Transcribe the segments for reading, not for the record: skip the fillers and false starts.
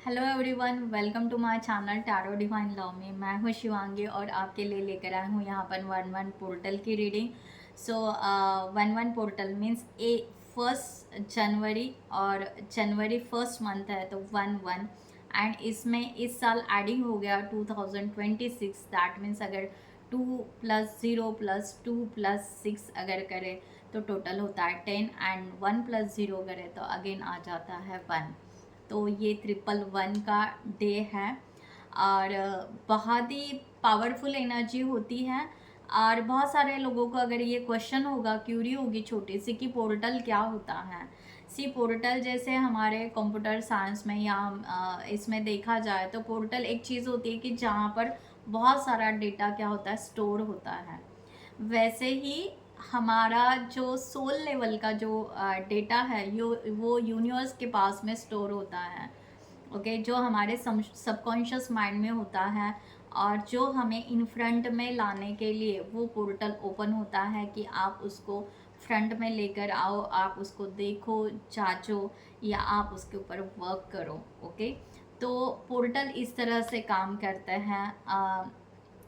Hello everyone, welcome to my channel tarot divine love में। मैं हूँ शिवांगी और आपके लिए लेकर आई हूँ यहाँ पर 1-1 पोर्टल की रीडिंग। सो 1-1 पोर्टल मीन्स ए 1 जनवरी और जनवरी फर्स्ट मंथ है तो 1-1 एंड इसमें इस साल एडिंग हो गया 2026। दैट मीन्स अगर 2 + 0 + 2 + 6 अगर करें तो टोटल होता है 10 एंड 1 + 0 करें तो अगेन आ जाता है 1। तो ये 111 का डे है और बहुत ही पावरफुल एनर्जी होती है। और बहुत सारे लोगों को अगर ये क्वेश्चन होगा, क्यूरी होगी छोटी सी कि पोर्टल क्या होता है। सी पोर्टल जैसे हमारे कंप्यूटर साइंस में या इसमें देखा जाए तो पोर्टल एक चीज़ होती है कि जहाँ पर बहुत सारा डेटा क्या होता है, स्टोर होता है। वैसे ही हमारा जो सोल लेवल का जो डेटा है वो यूनिवर्स के पास में स्टोर होता है। ओके, जो हमारे सबकॉन्शियस माइंड में होता है और जो हमें इन फ्रंट में लाने के लिए वो पोर्टल ओपन होता है कि आप उसको फ्रंट में लेकर आओ, आप उसको देखो, जांचो या आप उसके ऊपर वर्क करो। ओके, तो पोर्टल इस तरह से काम करते हैं।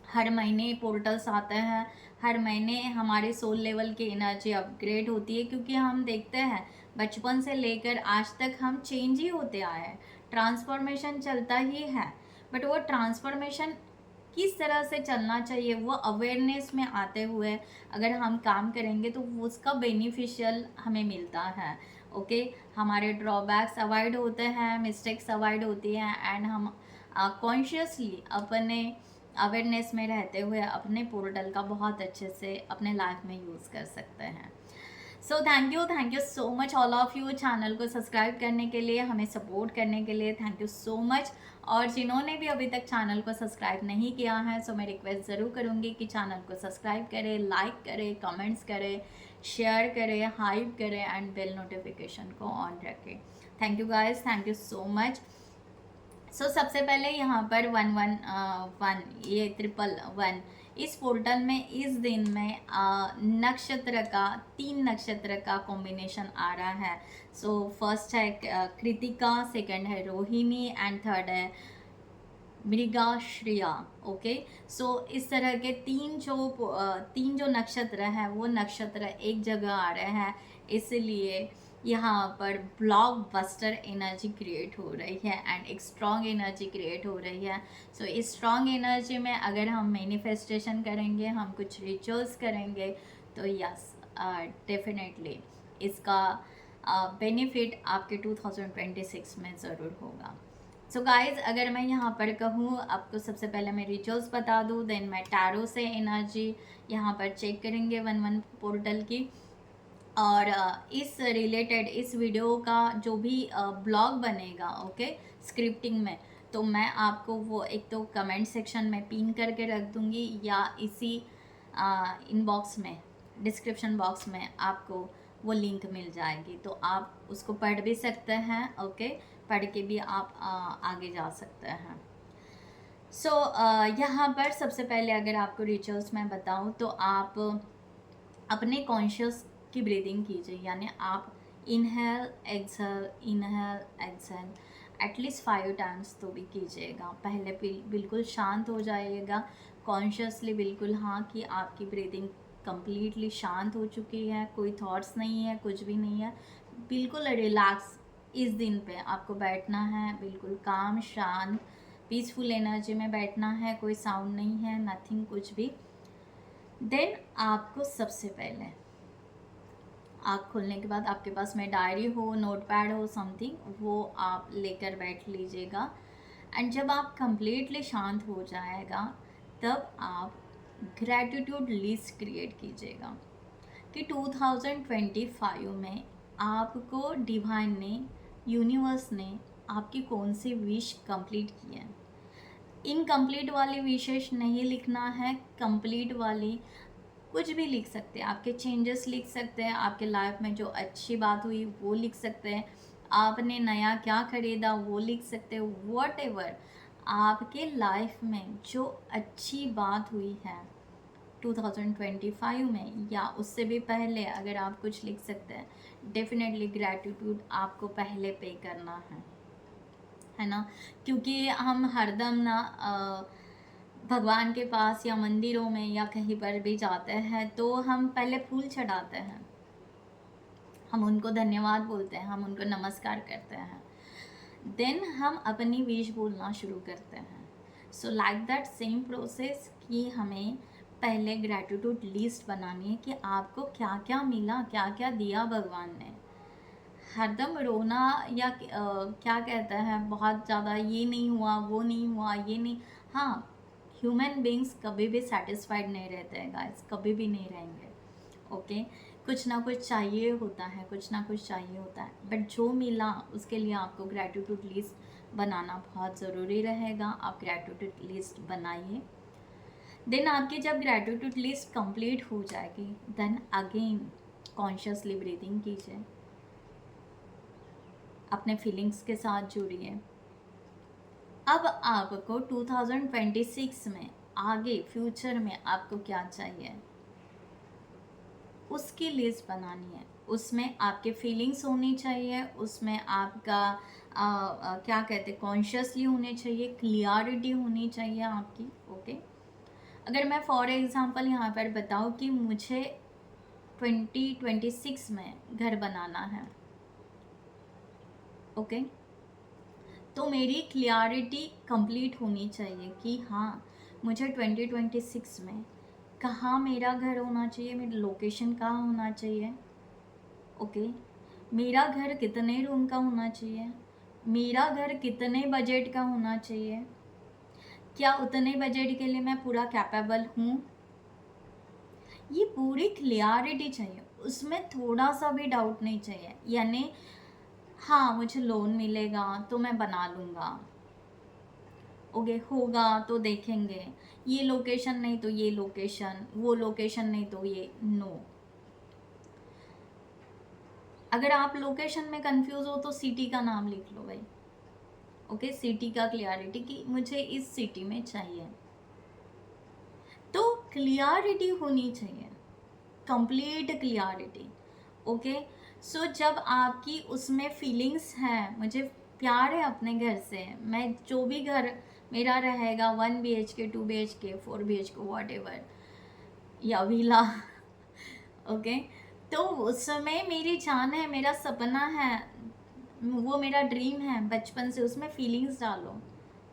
हर महीने पोर्टल्स आते हैं, हर महीने हमारे सोल लेवल की एनर्जी अपग्रेड होती है, क्योंकि हम देखते हैं बचपन से लेकर आज तक हम चेंज ही होते आए हैं, ट्रांसफॉर्मेशन चलता ही है। बट वो ट्रांसफॉर्मेशन किस तरह से चलना चाहिए वो अवेयरनेस में आते हुए अगर हम काम करेंगे तो उसका बेनिफिशियल हमें मिलता है। ओके, हमारे ड्रॉबैक्स अवॉइड होते हैं, मिस्टेक्स अवॉइड होती हैं एंड हम कॉन्शियसली अपने अवेयरनेस में रहते हुए अपने पोर्टल का बहुत अच्छे से अपने लाइफ में यूज़ कर सकते हैं। So thank you so much all of you, channel को सब्सक्राइब करने के लिए, हमें सपोर्ट करने के लिए थैंक यू सो मच। और जिन्होंने भी अभी तक चैनल को सब्सक्राइब नहीं किया है सो मैं रिक्वेस्ट ज़रूर करूँगी कि चैनल को सब्सक्राइब करें, लाइक करें, कमेंट्स करें, शेयर करें, हाइप करें एंड बेल नोटिफिकेशन को ऑन रखें। Thank you guys, thank you so much. So सबसे पहले यहाँ पर 1-1-1 ये 111 इस पोर्टल में इस दिन में नक्षत्र का 3 नक्षत्र का कॉम्बिनेशन आ रहा है। सो फर्स्ट है कृतिका, सेकंड है रोहिणी एंड थर्ड है मृगाश्रिया। ओके, सो इस तरह के तीन जो नक्षत्र हैं वो नक्षत्र एक जगह आ रहे हैं, इसलिए यहाँ पर ब्लॉकबस्टर एनर्जी क्रिएट हो रही है एंड एक स्ट्रॉन्ग एनर्जी क्रिएट हो रही है। सो इस स्ट्रॉन्ग एनर्जी में अगर हम मैनिफेस्टेशन करेंगे, हम कुछ रिचुअल्स करेंगे तो यस डेफिनेटली इसका बेनिफिट आपके 2026 में ज़रूर होगा। सो गाइज, अगर मैं यहाँ पर कहूँ आपको, सबसे पहले मैं रिचुअल्स बता दूँ, देन मैं टैरो से एनर्जी यहाँ पर चेक करेंगे 1-1 पोर्टल की। और इस रिलेटेड इस वीडियो का जो भी ब्लॉग बनेगा, ओके, स्क्रिप्टिंग में, तो मैं आपको वो एक तो कमेंट सेक्शन में पिन करके रख दूँगी या इसी इनबॉक्स में, डिस्क्रिप्शन बॉक्स में आपको वो लिंक मिल जाएगी, तो आप उसको पढ़ भी सकते हैं। ओके, पढ़ के भी आप आगे जा सकते हैं। सो यहाँ पर सबसे पहले अगर आपको रिचुअल्स मैं बताऊँ तो आप अपने कॉन्शियस की ब्रीदिंग कीजिए, यानी आप इनहेल एक्सहेल एटलीस्ट 5 टाइम्स तो भी कीजिएगा। पहले बिल्कुल शांत हो जाइएगा, कॉन्शियसली बिल्कुल, हाँ, कि आपकी ब्रीदिंग कंप्लीटली शांत हो चुकी है, कोई थॉट्स नहीं है, कुछ भी नहीं है, बिल्कुल रिलैक्स। इस दिन पे आपको बैठना है बिल्कुल काम, शांत, पीसफुल एनर्जी में बैठना है, कोई साउंड नहीं है, नथिंग, कुछ भी। देन आपको सबसे पहले आँख खोलने के बाद आपके पास में डायरी हो, नोटपैड हो, समथिंग, वो आप लेकर बैठ लीजिएगा। एंड जब आप कंप्लीटली शांत हो जाएगा तब आप ग्रैटिट्यूड लिस्ट क्रिएट कीजिएगा कि 2025 में आपको डिवाइन ने, यूनिवर्स ने आपकी कौन सी विश कंप्लीट की है। इनकम्प्लीट वाली विशेष नहीं लिखना है, कंप्लीट वाली कुछ भी लिख सकते हैं, आपके चेंजेस लिख सकते हैं, आपके लाइफ में जो अच्छी बात हुई वो लिख सकते हैं, आपने नया क्या खरीदा वो लिख सकते हैं, वॉट एवर आपके लाइफ में जो अच्छी बात हुई है 2025 में या उससे भी पहले, अगर आप कुछ लिख सकते हैं, डेफिनेटली ग्रैटिट्यूड आपको पहले पे करना है। है ना। क्योंकि हम हरदम ना भगवान के पास या मंदिरों में या कहीं पर भी जाते हैं तो हम पहले फूल चढ़ाते हैं, हम उनको धन्यवाद बोलते हैं, हम उनको नमस्कार करते हैं, देन हम अपनी विश बोलना शुरू करते हैं। So like that same process कि हमें पहले ग्रैटिट्यूड लिस्ट बनानी है कि आपको क्या क्या मिला, क्या क्या दिया भगवान ने। हरदम रोना या क्या कहते हैं बहुत ज़्यादा ये नहीं हुआ, वो नहीं हुआ, ये नहीं, हाँ ह्यूमन बींग्स कभी भी सेटिस्फाइड नहीं रहते हैं गाइस, कभी भी नहीं रहेंगे। ओके कुछ ना कुछ चाहिए होता है, कुछ ना कुछ चाहिए होता है, बट जो मिला उसके लिए आपको ग्रैटिट्यूड लिस्ट बनाना बहुत ज़रूरी रहेगा। आप ग्रैटिट्यूड लिस्ट बनाइए। देन आपकी जब ग्रैटिट्यूड लिस्ट कंप्लीट हो जाएगी, देन अगेन कॉन्शियसली ब्रीदिंग कीजिए, अपने फीलिंग्स के साथ जुड़िए। अब आपको 2026 में आगे फ्यूचर में आपको क्या चाहिए उसकी लिस्ट बनानी है। उसमें आपके फीलिंग्स होनी चाहिए, उसमें आपका क्या कहते हैं कॉन्शियसली होने चाहिए, क्लियरिटी होनी चाहिए आपकी। ओके अगर मैं फॉर एग्जांपल यहाँ पर बताऊँ कि मुझे 2026 में घर बनाना है, ओके तो मेरी क्लियरिटी कंप्लीट होनी चाहिए कि हाँ मुझे 2026 में कहाँ मेरा घर होना चाहिए, मेरी लोकेशन कहाँ होना चाहिए। ओके मेरा घर कितने रूम का होना चाहिए, मेरा घर कितने बजट का होना चाहिए, क्या उतने बजट के लिए मैं पूरा कैपेबल हूँ, ये पूरी क्लियरिटी चाहिए। उसमें थोड़ा सा भी डाउट नहीं चाहिए, यानी हाँ मुझे लोन मिलेगा तो मैं बना लूँगा, ओके होगा तो देखेंगे, ये लोकेशन नहीं तो ये लोकेशन, वो लोकेशन नहीं तो ये, नो। अगर आप लोकेशन में कंफ्यूज हो तो सिटी का नाम लिख लो भाई। ओके सिटी का क्लियरिटी कि मुझे इस सिटी में चाहिए, तो क्लियरिटी होनी चाहिए, कंप्लीट क्लियरिटी। ओके सो जब आपकी उसमें फीलिंग्स हैं, मुझे प्यार है अपने घर से, मैं जो भी घर मेरा रहेगा 1 BHK 2 BHK 4 BHK what ever या विला ओके तो उसमें मेरी जान है, मेरा सपना है, वो मेरा ड्रीम है बचपन से, उसमें फीलिंग्स डालो।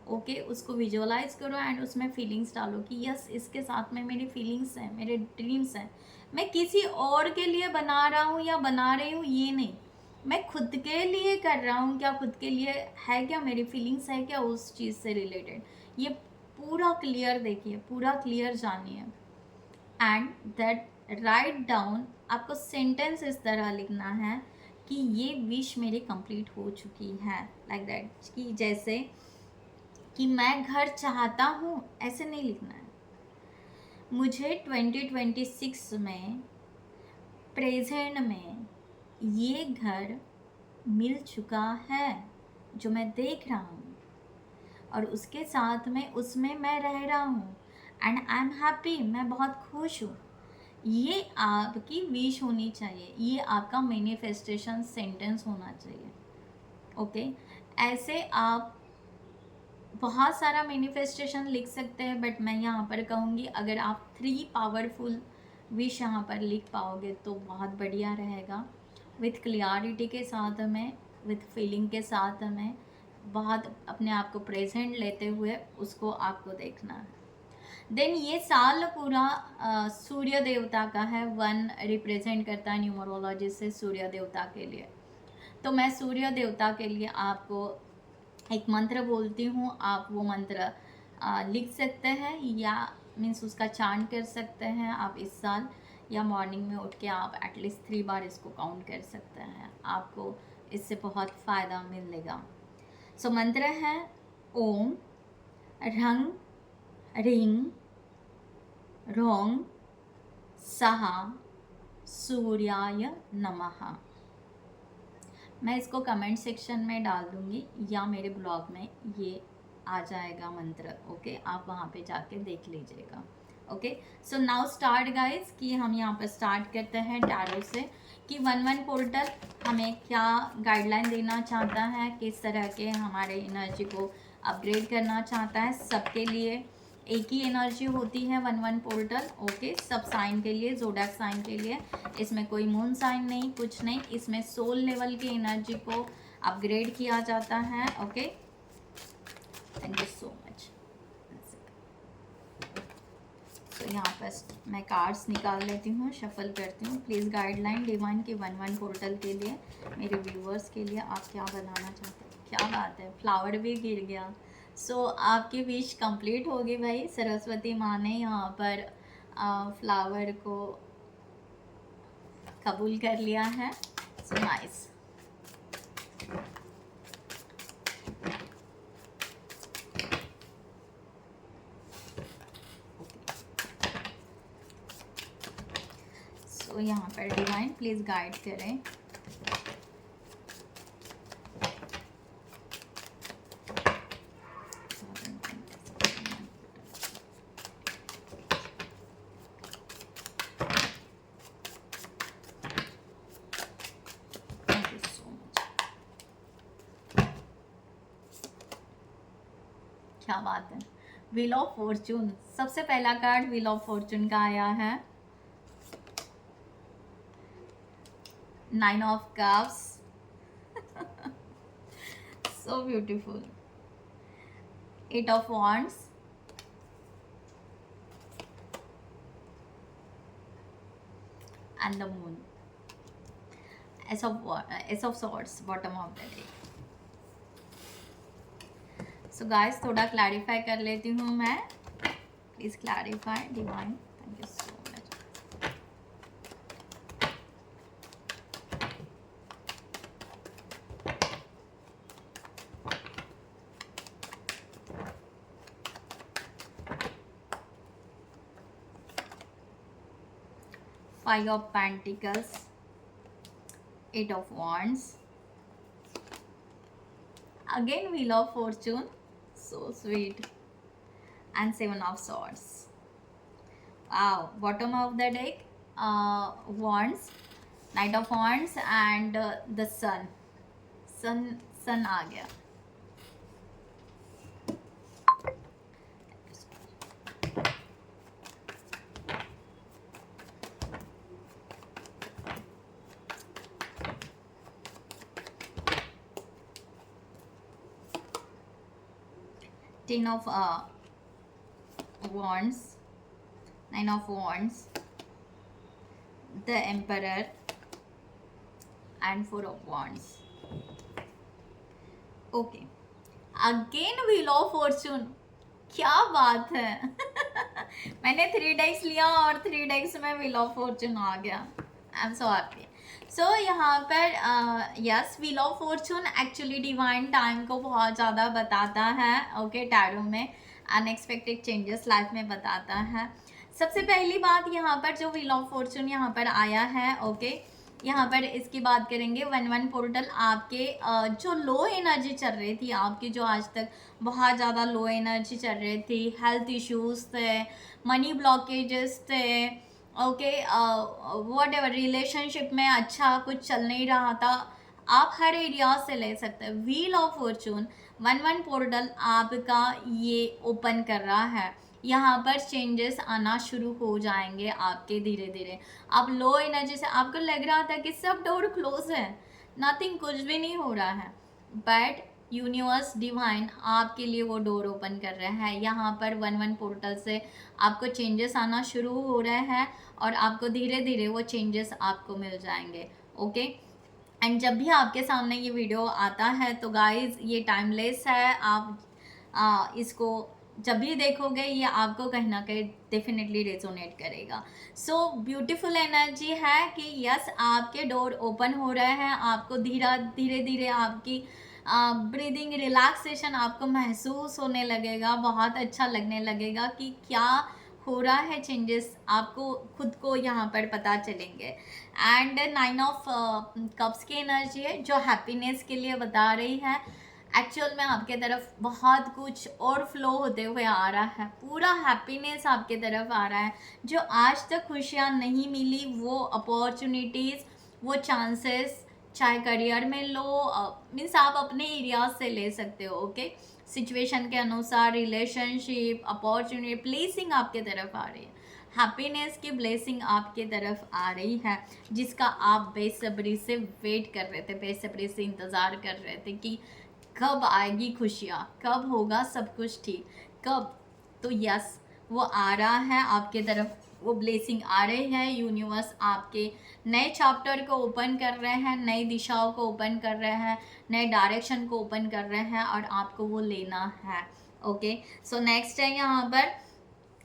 ओके उसको विजुअलाइज करो एंड उसमें फीलिंग्स डालो कि यस इसके साथ में मेरी फीलिंग्स हैं, मेरे ड्रीम्स हैं। मैं किसी और के लिए बना रहा हूँ या बना रही हूँ ये नहीं, मैं खुद के लिए कर रहा हूँ, क्या खुद के लिए है, क्या मेरी फीलिंग्स है क्या उस चीज़ से रिलेटेड, ये पूरा क्लियर देखिए, पूरा क्लियर जानिए। एंड दैट राइट डाउन, आपको सेंटेंस इस तरह लिखना है कि ये विश मेरी कंप्लीट हो चुकी है, लाइक दैट कि जैसे कि मैं घर चाहता हूँ, ऐसे नहीं लिखना है। मुझे 2026 में प्रेजेंट में ये घर मिल चुका है जो मैं देख रहा हूँ, और उसके साथ में उसमें मैं रह रहा हूँ एंड आई एम हैप्पी, मैं बहुत खुश हूँ। ये आपकी विश होनी चाहिए, ये आपका मैनिफेस्टेशन सेंटेंस होना चाहिए। ओके ऐसे आप बहुत सारा मैनिफेस्टेशन लिख सकते हैं, बट मैं यहाँ पर कहूँगी अगर आप 3 पावरफुल विश यहाँ पर लिख पाओगे तो बहुत बढ़िया रहेगा, विथ क्लियरिटी के साथ में, विथ फीलिंग के साथ में, बहुत अपने आप को प्रेजेंट लेते हुए उसको आपको देखना है। देन ये साल पूरा सूर्य देवता का है, 1 रिप्रेजेंट करता है न्यूमरोलॉजी से सूर्य देवता के लिए। तो मैं सूर्य देवता के लिए आपको एक मंत्र बोलती हूँ, आप वो मंत्र लिख सकते हैं या मीन्स उसका चांट कर सकते हैं आप इस साल, या मॉर्निंग में उठ के आप एटलीस्ट 3 बार इसको काउंट कर सकते हैं, आपको इससे बहुत फ़ायदा मिलेगा। सो मंत्र है ओम रंग रिंग रोंग सहा सूर्याय नमः। मैं इसको कमेंट सेक्शन में डाल दूँगी या मेरे ब्लॉग में ये आ जाएगा मंत्र। ओके आप वहाँ पे जाके देख लीजिएगा। Okay, so now start guys, कि हम यहाँ पर स्टार्ट करते हैं टैरो से कि 1-1 पोर्टल हमें क्या गाइडलाइन देना चाहता है, किस तरह के हमारे एनर्जी को अपग्रेड करना चाहता है। सबके लिए एक ही एनर्जी होती है 1-1 पोर्टल। ओके, सब साइन के लिए, ज़ोडिएक साइन के लिए, इसमें कोई मून साइन नहीं, कुछ नहीं, इसमें सोल लेवल की एनर्जी को अपग्रेड किया जाता है। Okay, thank you so much. तो यहाँ पर मैं कार्ड्स निकाल लेती हूँ, शफल करती हूँ। प्लीज़ गाइडलाइन डिवाइन के 1-1 पोर्टल के लिए, मेरे व्यूअर्स के लिए आप क्या बनाना चाहते हैं। क्या बात है, फ्लावर भी गिर गया। सो आपकी विश कंप्लीट होगी भाई। सरस्वती माँ ने यहाँ पर फ्लावर को कबूल कर लिया है। So nice. तो यहाँ पर डिवाइन प्लीज़ गाइड करें। Thank you so much. क्या बात है, व्हील ऑफ फॉर्चून। सबसे पहला कार्ड व्हील ऑफ फॉर्चून का आया है। 9 of cups. So beautiful. 8 of wands. And the moon. Ace of swords, bottom of the deck. So guys, थोड़ा क्लैरिफाई कर लेती हूँ मैं। Please clarify divine, thank you so much. Five of Pentacles, 8 of Wands, again Wheel of Fortune, so sweet, and 7 of Swords. Wow, bottom of the deck, Wands, Knight of Wands, and the Sun. Sun आ गया। Ten of Wands, 9 of Wands, the Emperor, and 4 of Wands. Okay, again Wheel of Fortune. क्या बात है। मैंने 3 dice लिया और 3 dice में wheel of Fortune आ गया। I am so happy. सो यहाँ पर yes, wheel of Fortune actually divine time को बहुत ज़्यादा बताता है। ओके, टैरो में अनएक्सपेक्टेड चेंजेस लाइफ में बताता है। सबसे पहली बात यहाँ पर जो व्हील ऑफ फॉर्चून यहाँ पर आया है, ओके, यहाँ पर इसकी बात करेंगे। 1-1 पोर्टल आपके जो लो एनर्जी चल रही थी, आपकी जो आज तक बहुत ज़्यादा लो एनर्जी चल रही थी, हेल्थ इश्यूज थे, मनी ब्लॉकेजेस थे, ओके, वॉट एवर, रिलेशनशिप में अच्छा कुछ चल नहीं रहा था, आप हर एरिया से ले सकते हैं। व्हील ऑफ फॉर्चून 1-1 पोर्टल आपका ये ओपन कर रहा है। यहाँ पर चेंजेस आना शुरू हो जाएंगे आपके धीरे धीरे। आप लो एनर्जी से, आपको लग रहा था कि सब डोर क्लोज है, नथिंग, कुछ भी नहीं हो रहा है, बट यूनिवर्स डिवाइन आपके लिए वो डोर ओपन कर रहा है। यहाँ पर 1-1 पोर्टल से आपको चेंजेस आना शुरू हो रहे हैं और आपको धीरे धीरे वो चेंजेस आपको मिल जाएंगे। ओके, एंड जब भी आपके सामने ये वीडियो आता है तो गाइज ये टाइमलेस है। आप इसको जब भी देखोगे ये आपको कहीं ना कहीं डेफिनेटली रेजोनेट करेगा। सो ब्यूटीफुल एनर्जी है कि यस, आपके डोर ओपन हो रहे हैं। आपको धीरे धीरे आपकी ब्रीदिंग रिलैक्सेशन आपको महसूस होने लगेगा, बहुत अच्छा लगने लगेगा कि क्या हो रहा है, चेंजेस आपको खुद को यहाँ पर पता चलेंगे। एंड 9 ऑफ कप्स की एनर्जी है जो हैप्पीनेस के लिए बता रही है। एक्चुअल में आपके तरफ बहुत कुछ और फ्लो होते हुए आ रहा है, पूरा हैप्पीनेस आपके तरफ आ रहा है। जो आज तक खुशियाँ नहीं मिली वो अपॉर्चुनिटीज़, वो चांसेस, चाहे करियर में लो, मीन्स आप अपने एरिया से ले सकते हो। ओके, सिचुएशन के अनुसार रिलेशनशिप, अपॉर्चुनिटी, ब्लेसिंग आपके तरफ आ रही है, हैप्पीनेस की ब्लेसिंग आपके तरफ आ रही है, जिसका आप बेसब्री से वेट कर रहे थे, बेसब्री से इंतज़ार कर रहे थे कि कब आएगी खुशियाँ, कब होगा सब कुछ ठीक, कब। तो यस, वो आ रहा है आपके तरफ, वो ब्लेसिंग आ रही है। यूनिवर्स आपके नए चैप्टर को ओपन कर रहे हैं, नई दिशाओं को ओपन कर रहे हैं, नए डायरेक्शन को ओपन कर रहे हैं, और आपको वो लेना है। ओके, सो नेक्स्ट है यहाँ पर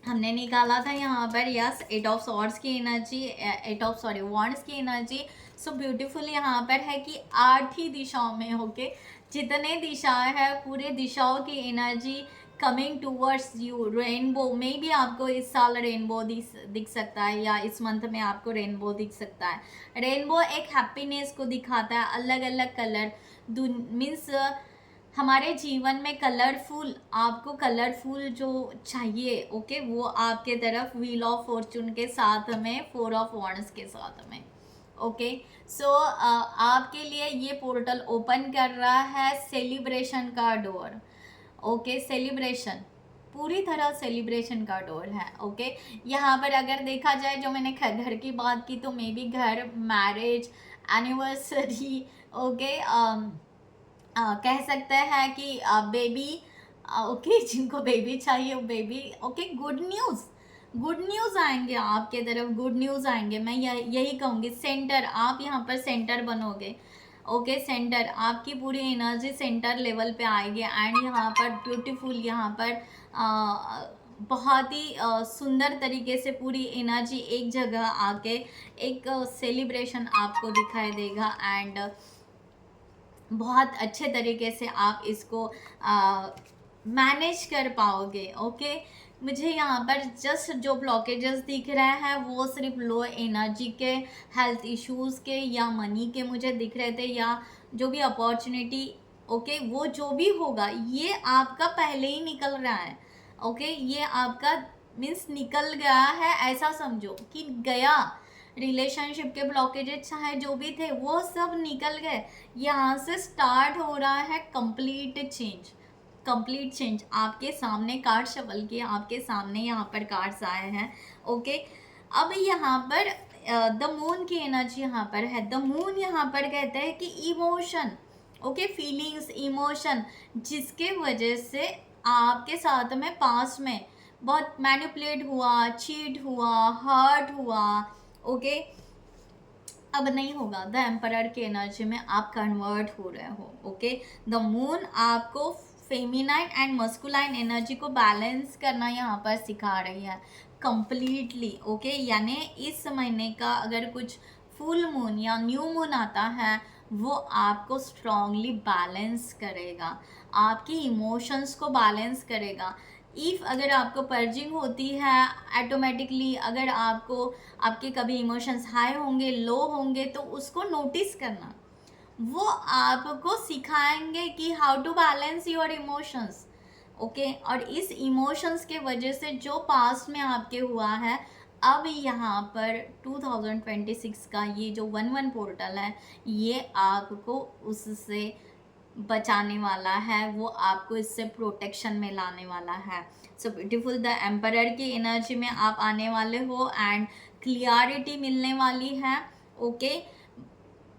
हमने निकाला था यहाँ पर यस 8 ऑफ सॉर्ड्स की एनर्जी, 8 ऑफ वॉन्ड्स की एनर्जी। सो ब्यूटीफुल यहाँ पर है कि 8 ही दिशाओं में, ओके, जितने दिशाएं हैं पूरे दिशाओं की energy coming towards you. Rainbow में भी आपको इस साल रेनबो दिख सकता है, या इस मंथ में आपको रेनबो दिख सकता है। रेनबो एक हैप्पीनेस को दिखाता है, अलग अलग कलर मीन्स हमारे जीवन में कलरफुल, आपको कलरफुल जो चाहिए, ओके, वो आपके तरफ व्हील ऑफ फॉर्चून के साथ में, 4 ऑफ वॉन्ड्स के साथ में। ओके, सो आपके लिए ये पोर्टल ओपन कर रहा है सेलिब्रेशन का डोर। ओके, सेलिब्रेशन, पूरी तरह सेलिब्रेशन का डोर है। ओके, यहाँ पर अगर देखा जाए, जो मैंने घर की बात की, तो मे बी घर, मैरिज, एनिवर्सरी, ओके, कह सकते हैं कि बेबी, ओके, जिनको बेबी चाहिए वो baby. Okay, good news, good news आएंगे आपके तरफ, गुड न्यूज़ आएंगे। मैं यही कहूँगी, सेंटर, आप यहाँ पर सेंटर बनोगे। ओके, सेंटर, आपकी पूरी एनर्जी सेंटर लेवल पे आएगी, एंड यहाँ पर ब्यूटीफुल, यहाँ पर बहुत ही सुंदर तरीके से पूरी एनर्जी एक जगह आके एक सेलिब्रेशन आपको दिखाई देगा, एंड बहुत अच्छे तरीके से आप इसको मैनेज कर पाओगे। ओके, मुझे यहाँ पर जस्ट जो ब्लॉकेजेस दिख रहे हैं वो सिर्फ लो एनर्जी के, हेल्थ इश्यूज़ के, या मनी के मुझे दिख रहे थे, या जो भी अपॉर्चुनिटी, ओके, वो जो भी होगा ये आपका पहले ही निकल रहा है। ओके, ये आपका मीन्स निकल गया है, ऐसा समझो कि गया। रिलेशनशिप के ब्लॉकेजेस चाहे जो भी थे वो सब निकल गए। यहाँ से स्टार्ट हो रहा है कंप्लीट चेंज, कंप्लीट चेंज। आपके सामने कार्ड शफल किए, आपके सामने यहाँ पर कार्ड्स आए हैं। ओके, अब यहाँ पर द मून की एनर्जी यहाँ पर है। द मून यहाँ पर कहते हैं कि इमोशन, ओके, फीलिंग्स, इमोशन, जिसके वजह से आपके साथ में पास्ट में बहुत मैनिपुलेट हुआ, चीट हुआ, हर्ट हुआ। ओके, अब नहीं होगा। द एम्परर की एनर्जी में आप कन्वर्ट हो रहे हो। ओके, द मून आपको फेमिनाइन एंड मस्कुलाइन एनर्जी को बैलेंस करना यहाँ पर सिखा रही है कंप्लीटली। ओके, यानी इस महीने का अगर कुछ फुल मून या न्यू मून आता है वो आपको स्ट्रांगली बैलेंस करेगा, आपकी इमोशंस को बैलेंस करेगा। इफ़ अगर आपको पर्जिंग होती है ऑटोमेटिकली, अगर आपको आपके कभी इमोशंस हाई होंगे, लो होंगे, तो उसको नोटिस करना, वो आपको सिखाएंगे कि how to balance your emotions. Okay, और इस इमोशंस के वजह से जो पास्ट में आपके हुआ है, अब यहाँ पर 2026 का ये जो 1-1 पोर्टल है ये आपको उससे बचाने वाला है, वो आपको इससे प्रोटेक्शन में लाने वाला है। सो ब्यूटीफुल, द एम्परर की एनर्जी में आप आने वाले हो, एंड क्लियरिटी मिलने वाली है। ओके,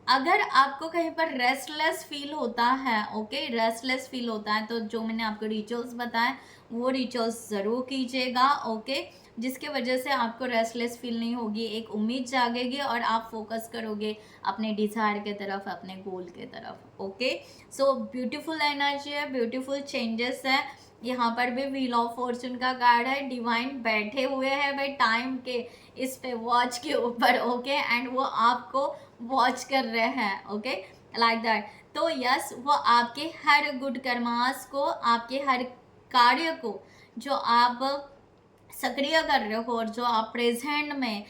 अगर आपको कहीं पर रेस्टलेस फील होता है, ओके, रेस्टलेस फील होता है, तो जो मैंने आपको रिचुअल्स बताए वो रिचुअल्स ज़रूर कीजिएगा। ओके, जिसके वजह से आपको रेस्टलेस फील नहीं होगी, एक उम्मीद जागेगी और आप फोकस करोगे अपने डिज़ायर के तरफ, अपने गोल के तरफ। ओके, सो ब्यूटीफुल एनर्जी है, ब्यूटीफुल चेंजेस है। यहाँ पर भी व्हील ऑफ फॉर्चून का कार्ड है, डिवाइन बैठे हुए हैं भाई टाइम के इस पे वॉच के ऊपर। ओके, एंड वो आपको वॉच कर रहे हैं। Okay, like that. तो यस, वो आपके हर गुड कर्मास को, आपके हर कार्य को जो आप सक्रिय कर रहे हो और जो आप प्रेजेंट में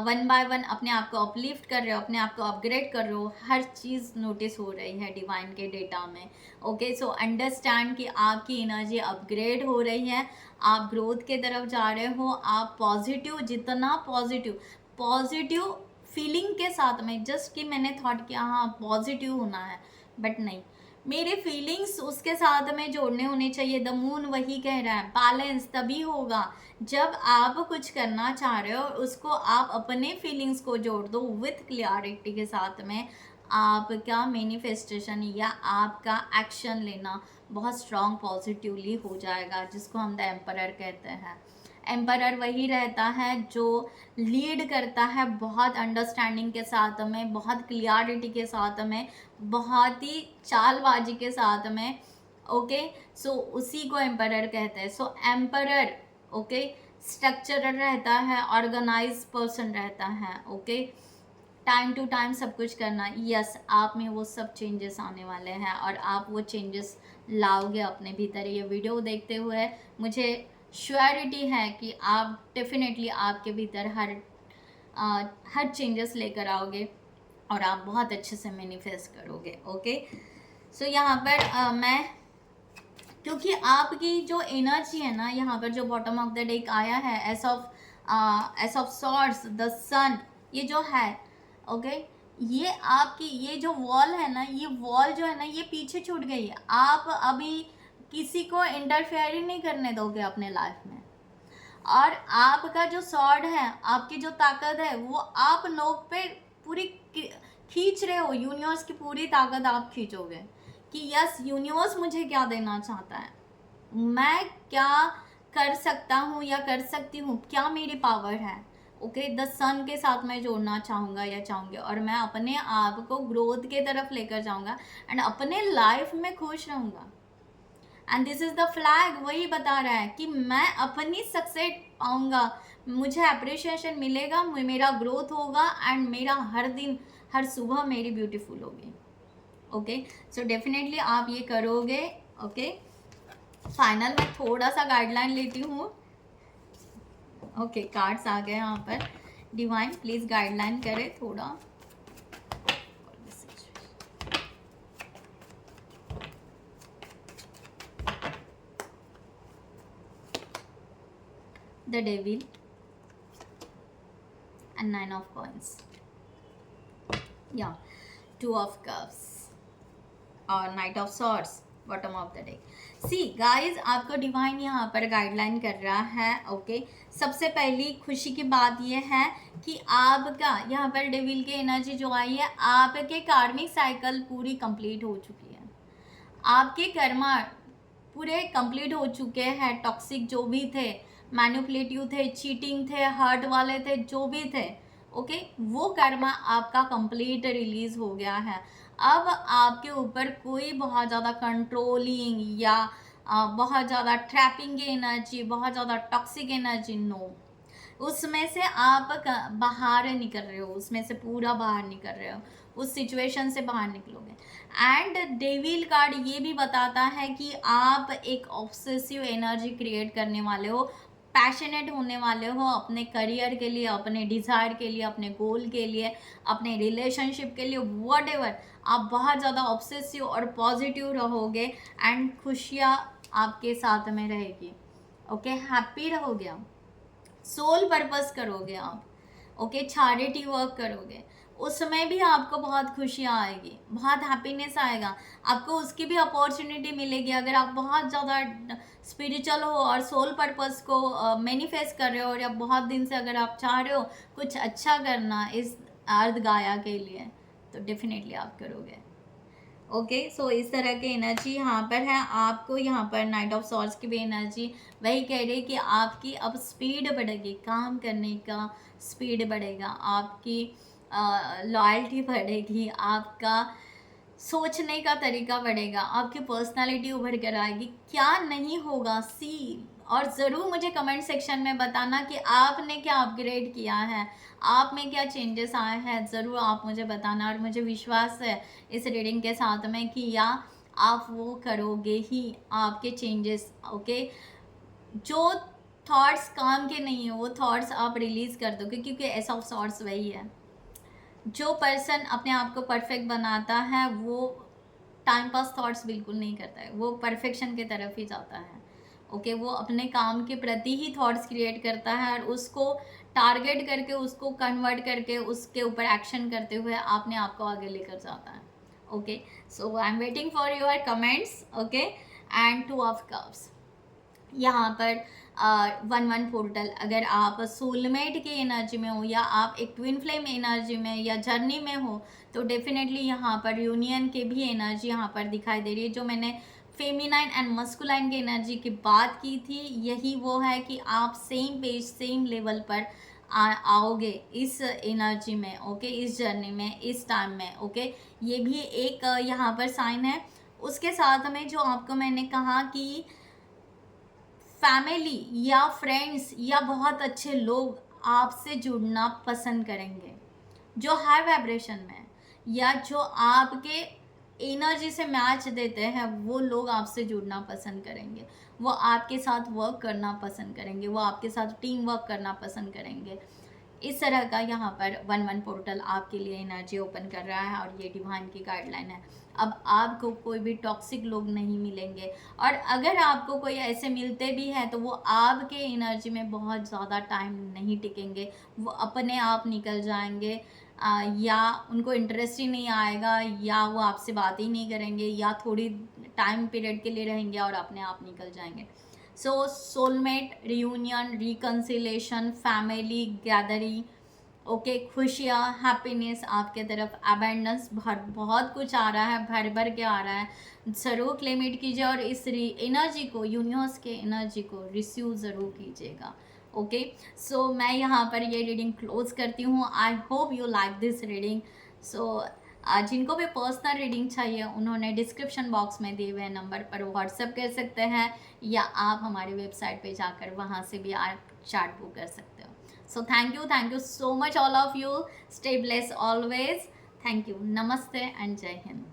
वन बाय वन अपने आप को अपलिफ्ट कर रहे हो, अपने आप को अपग्रेड कर रहे हो, हर चीज़ नोटिस हो रही है डिवाइन के डेटा में। ओके, सो अंडरस्टैंड कि आपकी एनर्जी अपग्रेड हो रही है, आप ग्रोथ के तरफ जा रहे हो, आप पॉजिटिव, जितना पॉजिटिव पॉजिटिव फीलिंग के साथ में, जस्ट कि मैंने थॉट किया हाँ पॉजिटिव होना है, बट नहीं, मेरे फीलिंग्स उसके साथ में जोड़ने होने चाहिए। द मून वही कह रहा है, बैलेंस तभी होगा जब आप कुछ करना चाह रहे हो और उसको आप अपने फीलिंग्स को जोड़ दो विथ क्लियरिटी के साथ में, आपका मैनिफेस्टेशन या आपका एक्शन लेना बहुत स्ट्रॉन्ग पॉजिटिवली हो जाएगा, जिसको हम द एम्परर कहते हैं। एम्परर वही रहता है जो लीड करता है बहुत अंडरस्टैंडिंग के साथ में, बहुत क्लियरिटी के साथ में, बहुत ही चालबाजी के साथ में। ओके, सो उसी को एम्परर कहते हैं। सो एम्परर ओके स्ट्रक्चरल रहता है, ऑर्गेनाइज पर्सन रहता है। ओके, टाइम टू टाइम सब कुछ करना। यस, आप में वो सब चेंजेस आने वाले हैं और आप वो चेंजेस लाओगे अपने भीतर। ये वीडियो देखते हुए मुझे श्योरिटी है कि आप डेफिनेटली आपके भीतर हर चेंजेस लेकर आओगे और आप बहुत अच्छे से मैनिफेस्ट करोगे। ओके, सो यहाँ पर मैं, क्योंकि आपकी जो एनर्जी है ना, यहाँ पर जो बॉटम ऑफ द डेक आया है, एस ऑफ सॉर्ड्स, द सन, ये जो है ओके, ये आपकी ये जो वॉल है ना, ये वॉल जो है ना, ये पीछे छूट गई है। आप अभी किसी को इंटरफेयर ही नहीं करने दोगे अपने लाइफ में, और आपका जो सॉर्ड है, आपकी जो ताकत है, वो आप नोक पे पूरी खींच रहे हो। यूनिवर्स की पूरी ताकत आप खींचोगे कि यस, यूनिवर्स मुझे क्या देना चाहता है, मैं क्या कर सकता हूँ या कर सकती हूँ, क्या मेरी पावर है। ओके, द सन के साथ मैं जोड़ना चाहूँगा या चाहूँगी, और मैं अपने आप को ग्रोथ के तरफ लेकर जाऊँगा एंड अपने लाइफ में खुश रहूँगा। And this is the flag, वही बता रहा है कि मैं अपनी सक्सेस पाऊँगा, मुझे अप्रिशिएशन मिलेगा, मेरा ग्रोथ होगा एंड मेरा हर दिन, हर सुबह मेरी ब्यूटीफुल होगी। ओके, सो डेफिनेटली आप ये करोगे। ओके, फाइनल मैं थोड़ा सा गाइडलाइन लेती हूँ। ओके, कार्ड्स आ गए यहाँ पर। डिवाइन प्लीज गाइडलाइन करें थोड़ा। The devil and 9 of coins, या 2 ऑफ कप्स और night of swords, bottom of the day. See guys, आपको डिवाइन यहाँ पर गाइडलाइन कर रहा है। ओके, सबसे पहली खुशी की बात यह है कि आपका यहाँ पर डेविल की एनर्जी जो आई है, आपके कार्मिक साइकिल पूरी कंप्लीट हो चुकी है, आपके कर्मा पूरे कंप्लीट हो चुके हैं। टॉक्सिक जो भी थे, मैनिपुलेटिव थे, चीटिंग थे, हर्ट वाले थे, जो भी थे, ओके, वो कर्मा आपका कंप्लीट रिलीज हो गया है। अब आपके ऊपर कोई बहुत ज़्यादा कंट्रोलिंग या बहुत ज़्यादा ट्रैपिंग एनर्जी, बहुत ज़्यादा टॉक्सिक एनर्जी, नो, उसमें से आप बाहर निकल रहे हो, उसमें से पूरा बाहर निकल रहे हो, उस सिचुएशन से बाहर निकलोगे। एंड डेविल कार्ड ये भी बताता है कि आप एक ऑब्सेसिव एनर्जी क्रिएट करने वाले हो, पैशनेट होने वाले हो अपने करियर के लिए, अपने डिज़ायर के लिए, अपने गोल के लिए, अपने रिलेशनशिप के लिए, व्हाटएवर, आप बहुत ज़्यादा ऑब्सेसिव और पॉजिटिव रहोगे एंड खुशियाँ आपके साथ में रहेगी। ओके, हैप्पी रहोगे आप, सोल पर्पस करोगे आप। ओके, चैरिटी वर्क करोगे, उसमें भी आपको बहुत खुशियाँ आएगी, बहुत हैप्पीनेस आएगा, आपको उसकी भी अपॉर्चुनिटी मिलेगी। अगर आप बहुत ज़्यादा स्पिरिचुअल हो और सोल पर्पस को मैनिफेस्ट कर रहे हो, और या बहुत दिन से अगर आप चाह रहे हो कुछ अच्छा करना इस अर्थ गाया के लिए, तो डेफिनेटली आप करोगे। ओके, सो इस तरह की एनर्जी यहाँ पर है। आपको यहाँ पर नाइट ऑफ सॉर्ड्स की भी एनर्जी वही कह रही है कि आपकी अब स्पीड बढ़ेगी, काम करने का स्पीड बढ़ेगा, आपकी लॉयल्टी बढ़ेगी, आपका सोचने का तरीका बढ़ेगा, आपकी पर्सनालिटी उभर कर आएगी। क्या नहीं होगा, सी, और ज़रूर मुझे कमेंट सेक्शन में बताना कि आपने क्या अपग्रेड किया है, आप में क्या चेंजेस आए हैं, ज़रूर आप मुझे बताना। और मुझे विश्वास है इस रीडिंग के साथ में कि या आप वो करोगे ही, आपके चेंजेस। ओके, जो थॉट्स काम के नहीं है, वो थॉट्स आप रिलीज़ कर दोगे, क्योंकि एस ऑफ सॉर्ट्स वही है। जो पर्सन अपने आप को परफेक्ट बनाता है वो टाइम पास थॉट्स बिल्कुल नहीं करता है, वो परफेक्शन की तरफ ही जाता है। ओके, वो अपने काम के प्रति ही थॉट्स क्रिएट करता है और उसको टारगेट करके, उसको कन्वर्ट करके, उसके ऊपर एक्शन करते हुए अपने आप को आगे लेकर जाता है। Okay, so I am waiting for your comments. Okay, and two of cups यहाँ पर 1-1 पोर्टल, अगर आप सोलमेट की एनर्जी में हो या आप एक ट्विन फ्लेम एनर्जी में या जर्नी में हो, तो डेफिनेटली यहाँ पर यूनियन के भी एनर्जी यहाँ पर दिखाई दे रही है। जो मैंने फेमिनाइन एंड मस्कुलाइन की एनर्जी की बात की थी, यही वो है कि आप सेम पेज, सेम लेवल पर आओगे इस एनर्जी में। ओके, इस जर्नी में, इस टाइम में। ओके, ये भी एक यहाँ पर साइन है। उसके साथ में जो आपको मैंने कहा कि फैमिली या फ्रेंड्स या बहुत अच्छे लोग आपसे जुड़ना पसंद करेंगे, जो हाई वाइब्रेशन में या जो आपके एनर्जी से मैच देते हैं, वो लोग आपसे जुड़ना पसंद करेंगे, वो आपके साथ वर्क करना पसंद करेंगे, वो आपके साथ टीम वर्क करना पसंद करेंगे। इस तरह का यहाँ पर 1-1 पोर्टल आपके लिए एनर्जी ओपन कर रहा है और ये डिवाइन की गाइडलाइन है। अब आपको कोई भी टॉक्सिक लोग नहीं मिलेंगे, और अगर आपको कोई ऐसे मिलते भी हैं तो वो आपके एनर्जी में बहुत ज़्यादा टाइम नहीं टिकेंगे, वो अपने आप निकल जाएंगे, या उनको इंटरेस्ट ही नहीं आएगा, या वो आपसे बात ही नहीं करेंगे, या थोड़ी टाइम पीरियड के लिए रहेंगे और अपने आप निकल जाएंगे। So soulmate, reunion, reconciliation, family gathering, okay, खुशियाँ, हैप्पीनेस आपके तरफ, अबेंडेंस, बहुत कुछ आ रहा है, भर भर के आ रहा है। ज़रूर क्लेम इट कीजिए और इस एनर्जी को, यूनिवर्स के एनर्जी को रिसीव ज़रूर कीजिएगा। ओके, सो मैं यहाँ पर ये रीडिंग क्लोज करती हूँ। I hope you like this reading. So जिनको भी पर्सनल रीडिंग चाहिए, उन्होंने डिस्क्रिप्शन बॉक्स में दिए हुए नंबर पर व्हाट्सएप कर सकते हैं, या आप हमारी वेबसाइट पे जाकर वहाँ से भी आप चार्ट बुक कर सकते हो। So thank you so much all of you. Stay bless always. Thank you, नमस्ते एंड जय हिंद।